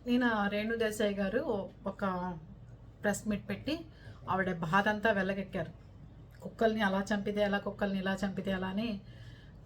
నేను రేణు దేశాయ్ గారు ఒక ప్రెస్ మీట్ పెట్టి ఆవిడ బాధ అంతా వెళ్ళగెక్కారు. కుక్కల్ని అలా చంపితే ఎలా, కుక్కల్ని ఇలా చంపితే ఎలా అని.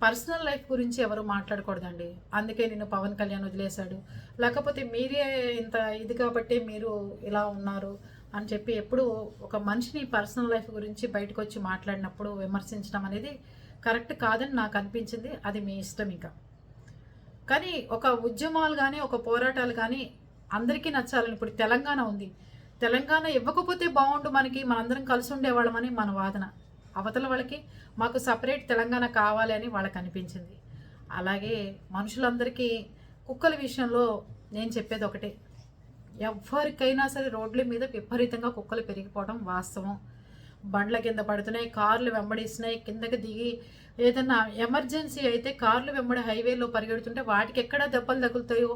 పర్సనల్ లైఫ్ గురించి ఎవరు మాట్లాడకూడదండి. అందుకే నేను పవన్ కళ్యాణ్ వదిలేశాడు, లేకపోతే మీరే ఇంత ఇది కాబట్టి మీరు ఇలా ఉన్నారు అని చెప్పి ఎప్పుడు ఒక మనిషిని పర్సనల్ లైఫ్ గురించి బయటకు వచ్చి మాట్లాడినప్పుడు విమర్శించడం అనేది కరెక్ట్ కాదని నాకు అనిపించింది. అది మీ ఇష్టం. ఇంకా కానీ ఒక ఉద్యమాలు కానీ ఒక పోరాటాలు కానీ అందరికీ నచ్చాలని. ఇప్పుడు తెలంగాణ ఉంది, తెలంగాణ ఇవ్వకపోతే బాగుండు, మనందరం కలిసి ఉండేవాళ్ళమని మన వాదన. అవతల వాళ్ళకి మాకు సపరేట్ తెలంగాణ కావాలి అని వాళ్ళకి అనిపించింది. అలాగే మనుషులందరికీ కుక్కల విషయంలో నేను చెప్పేది ఒకటే, ఎవరికైనా సరే రోడ్ల మీద విపరీతంగా కుక్కలు పెరిగిపోవడం వాస్తవం. బండ్ల కింద పడుతున్నాయి, కార్లు వెంబడిస్తున్నాయి, కిందకి దిగి ఏదన్నా ఎమర్జెన్సీ అయితే కార్లు వెంబడి హైవేలో పరిగెడుతుంటే వాటికి ఎక్కడ దెబ్బలు తగులుతాయో,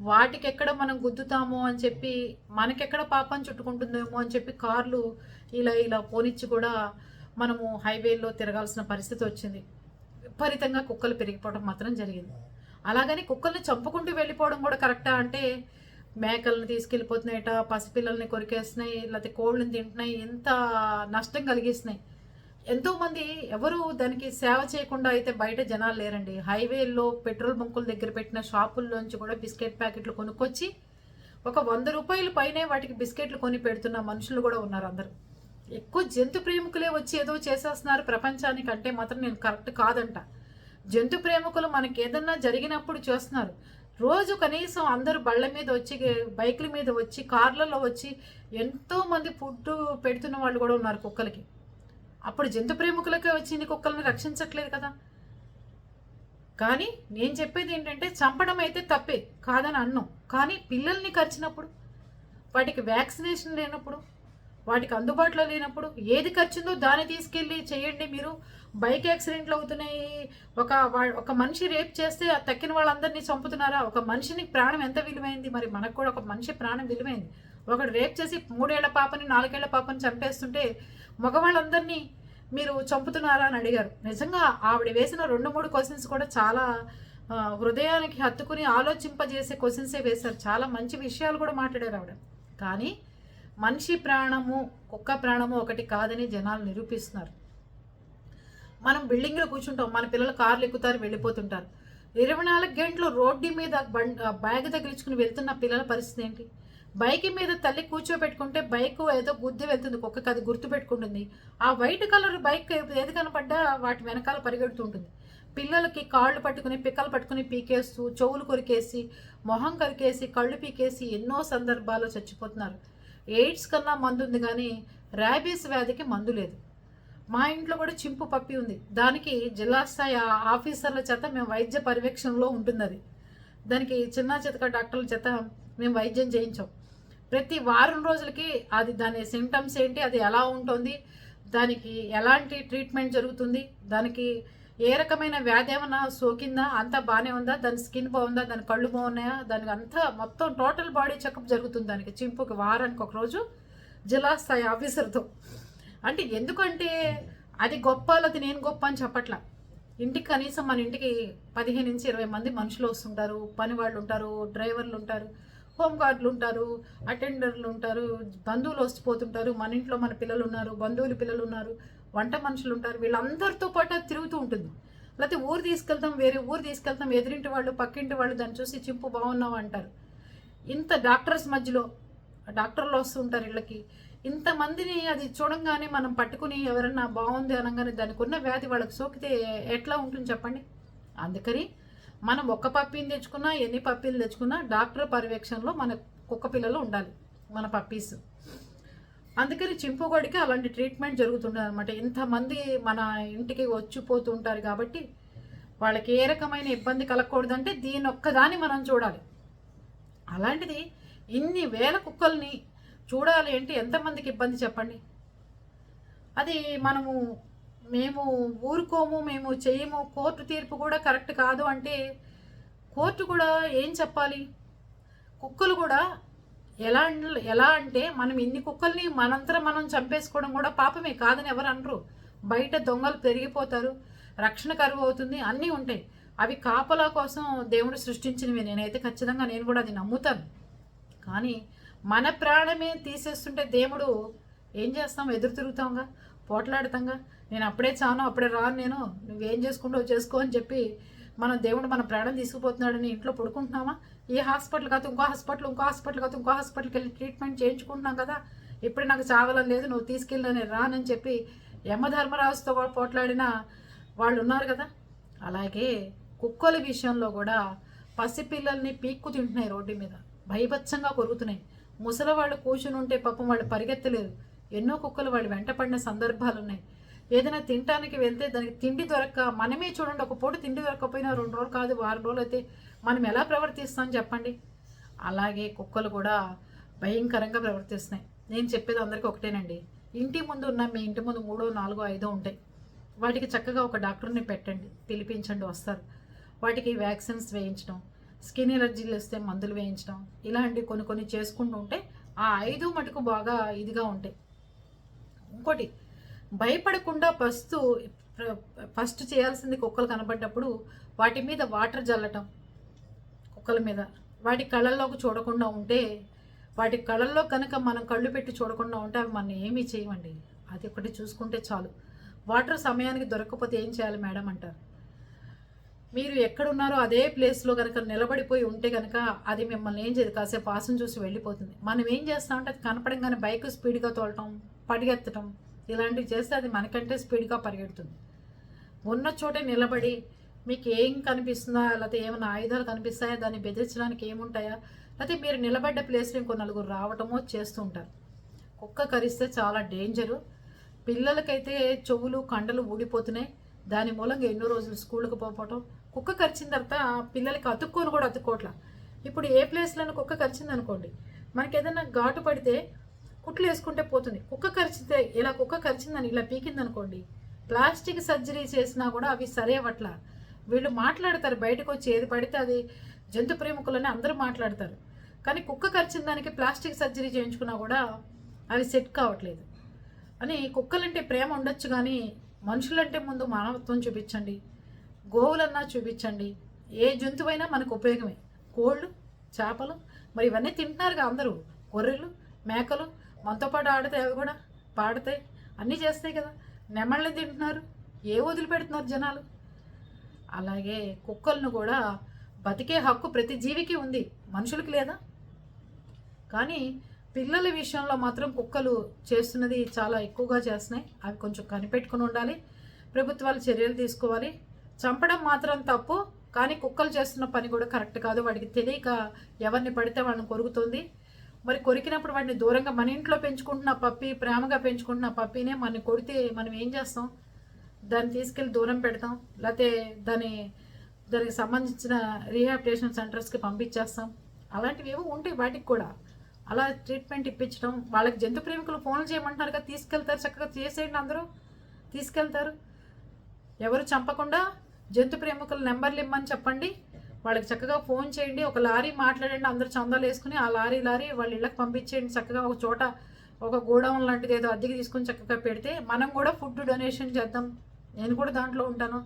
వాటికి ఎక్కడ మనం గుద్దుతామో అని చెప్పి, మనకెక్కడ పాపం చుట్టుకుంటుందేమో అని చెప్పి కార్లు ఇలా ఇలా పోనిచ్చి కూడా మనము హైవేలో తిరగాల్సిన పరిస్థితి వచ్చింది. విపరీతంగా కుక్కలు పెరిగిపోవడం మాత్రం జరిగింది. అలాగని కుక్కల్ని చంపుకుంటూ వెళ్ళిపోవడం కూడా కరెక్టా అంటే, మేకలను తీసుకెళ్ళిపోతున్నాయట, పసిపిల్లల్ని కొరికేస్తున్నాయి, లేకపోతే కోళ్ళని తింటున్నాయి, ఎంత నష్టం కలిగిస్తున్నాయి. ఎంతోమంది ఎవరు దానికి సేవ చేయకుండా అయితే బయట జనాలు లేరండి. హైవేల్లో పెట్రోల్ బంకుల దగ్గర పెట్టిన షాపుల్లోంచి కూడా బిస్కెట్ ప్యాకెట్లు కొనుక్కొచ్చి ఒక 100 రూపాయల పైనే వాటికి బిస్కెట్లు కొని పెడుతున్న మనుషులు కూడా ఉన్నారు. అందరూ ఎక్కువ జంతు ప్రేమికులే వచ్చి ఏదో చేసేస్తున్నారు ప్రపంచానికి అంటే మాత్రం నేను కరెక్ట్ కాదంట. జంతు ప్రేమికులు మనకి ఏదన్నా జరిగినప్పుడు చేస్తున్నారు. రోజు కనీసం అందరూ బళ్ళ మీద వచ్చి, బైకుల మీద వచ్చి, కార్లలో వచ్చి ఎంతోమంది ఫుడ్ పెడుతున్న వాళ్ళు కూడా ఉన్నారు కుక్కలకి. అప్పుడు జంతు ప్రేమికులకే వచ్చి ఇన్ని కుక్కల్ని రక్షించట్లేదు కదా. కానీ నేను చెప్పేది ఏంటంటే, చంపడం అయితే తప్పే కాదని అన్నాం. కానీ పిల్లల్ని కరిచినప్పుడు, వాటికి వ్యాక్సినేషన్ లేనప్పుడు, వాటికి అందుబాటులో లేనప్పుడు ఏది ఖర్చుందో దాన్ని తీసుకెళ్ళి చేయండి. మీరు బైక్ యాక్సిడెంట్లు అవుతున్నాయి, ఒక మనిషి రేప్ చేస్తే తక్కిన వాళ్ళందరినీ చంపుతున్నారా? ఒక మనిషిని ప్రాణం ఎంత విలువైంది? మరి మనకు కూడా ఒక మనిషి ప్రాణం విలువైంది. ఒకడు రేప్ చేసి 3 ఏళ్ల పాపని 4 ఏళ్ల పాపని చంపేస్తుంటే మగవాళ్ళందరినీ మీరు చంపుతున్నారా అని అడిగారు. నిజంగా ఆవిడ వేసిన 2-3 క్వశ్చన్స్ కూడా చాలా హృదయానికి హత్తుకుని ఆలోచింపజేసే క్వశ్చన్సే వేశారు. చాలా మంచి విషయాలు కూడా మాట్లాడారు ఆవిడ. కానీ మనిషి ప్రాణము కుక్క ప్రాణము ఒకటి కాదని జనాలు నిరూపిస్తున్నారు. మనం బిల్డింగ్లో కూర్చుంటాం, మన పిల్లలు కార్లు ఎక్కుతారు, వెళ్ళిపోతుంటారు. 24 గంటలు రోడ్డు మీద బ్యాగ్ తగిలించుకుని వెళ్తున్న పిల్లల పరిస్థితి ఏంటి? బైక్ మీద తల్లి కూర్చోబెట్టుకుంటే బైక్ ఏదో గుద్ది వెళ్తుంది, కుక్కకి అది గుర్తు పెట్టుకుంటుంది. ఆ వైట్ కలర్ బైక్ ఏది కనపడ్డా వాటి వెనకాల పరిగెడుతుంటుంది. పిల్లలకి కాళ్ళు పట్టుకుని, పిక్కలు పట్టుకుని పీకేస్తూ, చెవులు కొరికేసి, మొహం కొరికేసి, కళ్ళు పీకేసి ఎన్నో సందర్భాల్లో చచ్చిపోతున్నారు. ఎయిడ్స్ కన్నా మందు ఉంది కానీ ర్యాబీస్ వ్యాధికి మందు లేదు. మా ఇంట్లో కూడా చింపు పప్పి ఉంది. దానికి జిల్లా స్థాయి ఆఫీసర్ల చేత మేము వైద్య పర్యవేక్షణలో ఉంటుంది. అది దానికి చిన్న చితక డాక్టర్ల చేత మేము వైద్యం చేయించాం. ప్రతి వారం రోజులకి దాని సింటమ్స్ ఏంటి, అది ఎలా ఉంటుంది, దానికి ఎలాంటి ట్రీట్మెంట్ జరుగుతుంది, దానికి ఏ రకమైన వ్యాధి ఏమైనా సోకిందా, అంతా బాగానే ఉందా, దాని స్కిన్ బాగుందా, దాని కళ్ళు బాగున్నాయా, దానికి అంతా మొత్తం టోటల్ బాడీ చెకప్ జరుగుతుంది. దానికి చింపుకి వారానికి ఒక రోజు జిల్లా స్థాయి ఆఫీసర్తో. అంటే ఎందుకంటే అది గొప్ప, అది నేను గొప్ప అని చెప్పట్లా. ఇంటికి కనీసం మన ఇంటికి 15 నుంచి 20 మంది మనుషులు వస్తుంటారు, పని వాళ్ళు ఉంటారు, డ్రైవర్లు ఉంటారు, హోంగార్డులు ఉంటారు, అటెండర్లు ఉంటారు, బంధువులు వస్తుపోతుంటారు. మన ఇంట్లో మన పిల్లలు ఉన్నారు, బంధువులు పిల్లలు ఉన్నారు, వంట మనుషులు ఉంటారు. వీళ్ళందరితో పాటు అది తిరుగుతూ ఉంటుంది. లేకపోతే ఊరు తీసుకెళ్తాం, వేరే ఊరు తీసుకెళ్తాం, ఎదురింటి వాళ్ళు పక్కింటి వాళ్ళు దాన్ని చూసి చింపు బాగున్నావు అంటారు. ఇంత డాక్టర్స్ మధ్యలో డాక్టర్లు వస్తుంటారు ఇళ్ళకి. ఇంతమందిని అది చూడంగానే మనం పట్టుకుని ఎవరన్నా బాగుంది అనగానే దానికి ఉన్న వ్యాధి వాళ్ళకి సోకితే ఎట్లా ఉంటుంది చెప్పండి. అందుకని మనం ఒక్క పప్పీని తెచ్చుకున్నా, ఎన్ని పప్పీలు తెచ్చుకున్నా డాక్టర్ పర్యవేక్షణలో మన కుక్క పిల్లలు ఉండాలి, మన పప్పీస్. అందుకని చింపుగోడికి అలాంటి ట్రీట్మెంట్ జరుగుతుంటుంది అనమాట. ఇంతమంది మన ఇంటికి వచ్చిపోతూ ఉంటారు కాబట్టి వాళ్ళకి ఏ రకమైన ఇబ్బంది కలగకూడదంటే దీని ఒక్కదాన్ని మనం చూడాలి. అలాంటిది ఇన్ని వేల కుక్కల్ని చూడాలి అంటే ఎంతమందికి ఇబ్బంది చెప్పండి. అది మేము ఊరుకోము, మేము చేయము, కోర్టు తీర్పు కూడా కరెక్ట్ కాదు అంటే కోర్టు కూడా ఏం చెప్పాలి? కుక్కలు కూడా ఎలా అంటే మనం ఇన్ని కుక్కల్ని మనంతరం మనం చంపేసుకోవడం కూడా పాపమే కాదని ఎవరు అనరు. బయట దొంగలు పెరిగిపోతారు, రక్షణ కరువు అవుతుంది, అన్నీ ఉంటాయి. అవి కాపలా కోసం దేవుడు సృష్టించినవి. నేనైతే ఖచ్చితంగా నేను కూడా అది నమ్ముతాను. కానీ మన ప్రాణమే తీసేస్తుంటే దేవుడు ఏం చేస్తాం? ఎదురు తిరుగుతాంగా, పోట్లాడుతాంగా. నేను అప్పుడే చాను, అప్పుడే రాను, నేను నువ్వేం చేసుకుంటావు చేసుకో అని చెప్పి దేవుడు మన ప్రాణం తీసుకుపోతున్నాడని ఇంట్లో పడుకుంటున్నామా? ఏ హాస్పిటల్ కాదు ఇంకో హాస్పిటల్, ఇంకో హాస్పిటల్ కాదు ఇంకో హాస్పిటల్కి వెళ్ళి ట్రీట్మెంట్ చేయించుకుంటున్నాం కదా. ఇప్పుడు నాకు చావాలని లేదు, నువ్వు తీసుకెళ్ళి నేను రానని చెప్పి యమధర్మరాజుతో కూడా పోట్లాడిన వాళ్ళు ఉన్నారు కదా. అలాగే కుక్కల విషయంలో కూడా పసిపిల్లల్ని పీక్కు తింటున్నాయి, రోడ్డు మీద భయభత్సంగా కొరుకుతున్నాయి. ముసలి వాళ్ళు కూర్చుని ఉంటే పాపం వాళ్ళు పరిగెత్తలేరు. ఎన్నో కుక్కలు వాళ్ళు వెంట పడిన సందర్భాలు ఉన్నాయి. ఏదైనా తినడానికి వెళ్తే దానికి తిండి దొరక్క, మనమే చూడండి, ఒక పూట తిండి దొరకకపోయినా 2 రోజులు కాదు 6 రోజులు అయితే మనం ఎలా ప్రవర్తిస్తాం చెప్పండి. అలాగే కుక్కలు కూడా భయంకరంగా ప్రవర్తిస్తున్నాయి. నేను చెప్పేది అందరికీ ఒకటేనండి, ఇంటి ముందు ఉన్న మీ ఇంటి ముందు 3, 4, 5 ఉంటాయి. వాటికి చక్కగా ఒక డాక్టర్ని పెట్టండి, పిలిపించండి, వస్తారు. వాటికి వ్యాక్సిన్స్ వేయించడం, స్కిన్ ఎలర్జీలు వస్తే మందులు వేయించడం, ఇలాంటి కొన్ని చేసుకుంటూ ఉంటే ఆ 5 మటుకు బాగా ఇదిగా ఉంటాయి. ఇంకోటి, భయపడకుండా ఫస్ట్ చేయాల్సింది కుక్కలు కనబడ్డప్పుడు వాటి మీద వాటర్ జల్లటం, కుక్కల మీద వాటి కళ్ళల్లోకి చూడకుండా ఉంటే, వాటి కళ్ళల్లో కనుక మనం కళ్ళు పెట్టి చూడకుండా ఉంటే అవి మనం ఏమీ చేయమండి. అది ఒకటి చూసుకుంటే చాలు. వాటర్ సమయానికి దొరకకపోతే ఏం చేయాలి మేడం అంటారు. మీరు ఎక్కడున్నారో అదే ప్లేస్లో కనుక నిలబడిపోయి ఉంటే కనుక అది మిమ్మల్ని ఏం చేయదు, కాసేపు వాసన చూసి వెళ్ళిపోతుంది. మనం ఏం చేస్తామంటే అది కనపడంగానే బైక్ స్పీడ్గా తోలటం, పరిగెత్తడం, ఇలాంటివి చేస్తే అది మనకంటే స్పీడ్గా పరిగెడుతుంది. ఉన్న చోటే నిలబడి మీకు ఏం కనిపిస్తుందా, లేకపోతే ఏమైనా ఆయుధాలు కనిపిస్తాయా, దాన్ని బెదిరించడానికి ఏముంటాయా, లేకపోతే మీరు నిలబడ్డ ప్లేస్లో ఇంకో నలుగురు రావటమో చేస్తూ ఉంటారు. కుక్క కరిస్తే చాలా డేంజరు. పిల్లలకైతే చెవులు కండలు ఊడిపోతున్నాయి. దాని మూలంగా ఎన్నో రోజులు స్కూళ్ళకి పోవటం. కుక్క కరిచిన తర్వాత పిల్లలకి అతుక్కొని కూడా అతుక్కోట్లా. ఇప్పుడు ఏ ప్లేస్లో కుక్క కరిచింది అనుకోండి, మనకి ఏదైనా ఘాటు పడితే కుట్లు వేసుకుంటే పోతుంది. కుక్క కరిచితే ఇలా కుక్క కరిచిందని ఇలా పీకింది అనుకోండి, ప్లాస్టిక్ సర్జరీ చేసినా కూడా అవి సరే అవ్వట్లా. వీళ్ళు మాట్లాడతారు బయటకు వచ్చి, ఏది పడితే అది జంతు ప్రేమికులని అందరూ మాట్లాడతారు. కానీ కుక్క కరిచిన దానికి ప్లాస్టిక్ సర్జరీ చేయించుకున్నా కూడా అవి సెట్ కావట్లేదు. అని కుక్కలంటే ప్రేమ ఉండొచ్చు కానీ మనుషులంటే ముందు మానవత్వం చూపించండి. గోవులన్నా చూపించండి. ఏ జంతువైనా మనకు ఉపయోగమే. కోళ్ళు, చేపలు, మరి ఇవన్నీ తింటున్నారుగా అందరూ. గొర్రెలు, మేకలు మనతో పాటు ఆడితే అవి కూడా పాడతాయి, అన్నీ చేస్తాయి కదా. నెమళ్ళని తింటున్నారు, ఏ వదిలిపెడుతున్నారు జనాలు. అలాగే కుక్కలను కూడా బతికే హక్కు ప్రతి జీవికి ఉంది, మనుషులకి లేదా? కానీ పిల్లల విషయంలో మాత్రం కుక్కలు చేస్తున్నది చాలా ఎక్కువగా చేస్తున్నాయి. అవి కొంచెం కనిపెట్టుకుని ఉండాలి. ప్రభుత్వాలు చర్యలు తీసుకోవాలి. చంపడం మాత్రం తప్పు, కానీ కుక్కలు చేస్తున్న పని కూడా కరెక్ట్ కాదు. వాడికి తెలియక ఎవరిని పడితే వాడిని కొరుకుతుంది. మరి కొరికినప్పుడు వాడిని దూరంగా, మన ఇంట్లో పెంచుకుంటున్న పప్పి, ప్రేమగా పెంచుకుంటున్న పప్పినే మనం కొడితే మనం ఏం చేస్తాం? దాన్ని తీసుకెళ్ళి దూరం పెడతాం, లేకపోతే దానికి సంబంధించిన రీహాబిలిటేషన్ సెంటర్స్కి పంపించేస్తాం. అలాంటివి ఏవో ఉంటాయి వాటికి కూడా. అలా ట్రీట్మెంట్ ఇప్పించడం. వాళ్ళకి జంతు ప్రేమికులు ఫోన్లు చేయమంటున్నారు కదా, తీసుకెళ్తారు, చక్కగా చేసేయండి, అందరూ తీసుకెళ్తారు. ఎవరు చంపకుండా జంతు ప్రేమికుల నెంబర్లు ఇమ్మని చెప్పండి, వాళ్ళకి చక్కగా ఫోన్ చేయండి. ఒక లారీ మాట్లాడండి, అందరూ చందాలు వేసుకుని ఆ లారీ వాళ్ళ ఇళ్ళకి పంపించేయండి. చక్కగా ఒక చోట ఒక గోడౌన్ లాంటిది ఏదో అద్దెకి తీసుకుని చక్కగా పెడితే మనం కూడా ఫుడ్ డొనేషన్ చేద్దాం. నేను కూడా దాంట్లో ఉంటాను.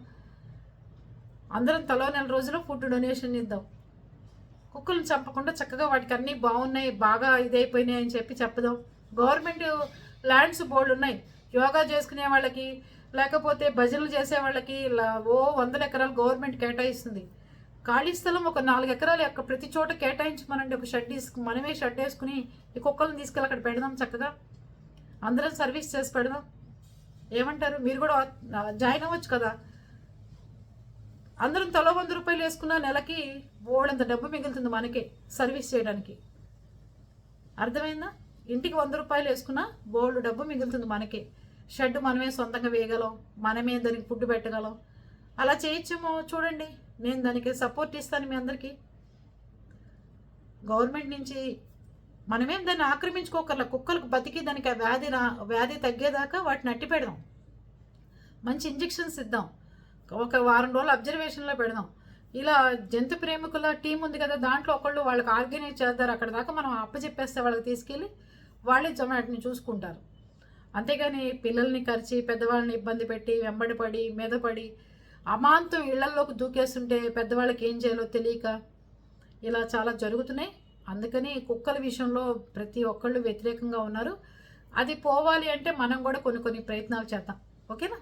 అందరం తలో 4 రోజులు ఫుడ్ డొనేషన్ ఇద్దాం. కుక్కలను చంపకుండా చక్కగా వాటికి అన్నీ బాగున్నాయి, బాగా ఇదైపోయినాయి అని చెప్పి చెప్పదాం. గవర్నమెంట్ ల్యాండ్స్ బోర్డు ఉన్నాయి, యోగా చేసుకునే వాళ్ళకి, లేకపోతే భజనలు చేసే వాళ్ళకి 100 ఎకరాలు గవర్నమెంట్ కేటాయిస్తుంది. ఖాళీ స్థలం ఒక 4 ఎకరాలు ప్రతి చోట కేటాయించమనండి. ఒక షెడ్ మనమే షెడ్ వేసుకుని ఈ కుక్కలను తీసుకెళ్ళి అక్కడ పెడదాం. చక్కగా అందరం సర్వీస్ చేసి పెడదాం. ఏమంటారు? మీరు కూడా జాయిన్ అవ్వచ్చు కదా. అందరం తలో 100 రూపాయలు వేసుకున్న నెలకి బోల్డంత డబ్బు మిగులుతుంది మనకే సర్వీస్ చేయడానికి. అర్థమైందా? ఇంటికి 100 రూపాయలు వేసుకున్నా బోల్డ్ డబ్బు మిగులుతుంది మనకే. షెడ్ మనమే సొంతంగా వేయగలం, మనమే దానికి ఫుడ్ పెట్టగలం. అలా చేయొచ్చేమో చూడండి. నేను దానికి సపోర్ట్ ఇస్తాను మీ అందరికీ. గవర్నమెంట్ నుంచి మనమేం దాన్ని ఆక్రమించుకోకర్లా. కుక్కలకు బతికి దానికి వ్యాధి తగ్గేదాకా వాటిని అట్టి పెడదాం. మంచి ఇంజెక్షన్స్ ఇద్దాం. ఒక వారం రోజులు అబ్జర్వేషన్లో పెడదాం. ఇలా జంతు ప్రేమికుల టీం ఉంది కదా, దాంట్లో ఒకళ్ళు వాళ్ళకి ఆర్గనైజ్ చేస్తారు. అక్కడ దాకా మనం అప్పచెప్పేస్తే వాళ్ళకి తీసుకెళ్ళి వాళ్ళే వాటిని చూసుకుంటారు. అంతేగాని పిల్లల్ని కరిచి పెద్దవాళ్ళని ఇబ్బంది పెట్టి వెంబడిపడి మీదపడి అమాంతం ఇళ్లల్లోకి దూకేస్తుంటే పెద్దవాళ్ళకి ఏం చేయాలో తెలియక ఇలా చాలా జరుగుతున్నాయి. అందుకని కుక్కల విషయంలో ప్రతి ఒక్కళ్ళు వ్యతిరేకంగా ఉన్నారు. అది పోవాలి అంటే మనం కూడా కొన్ని కొన్ని ప్రయత్నాలు చేద్దాం. ఓకేనా?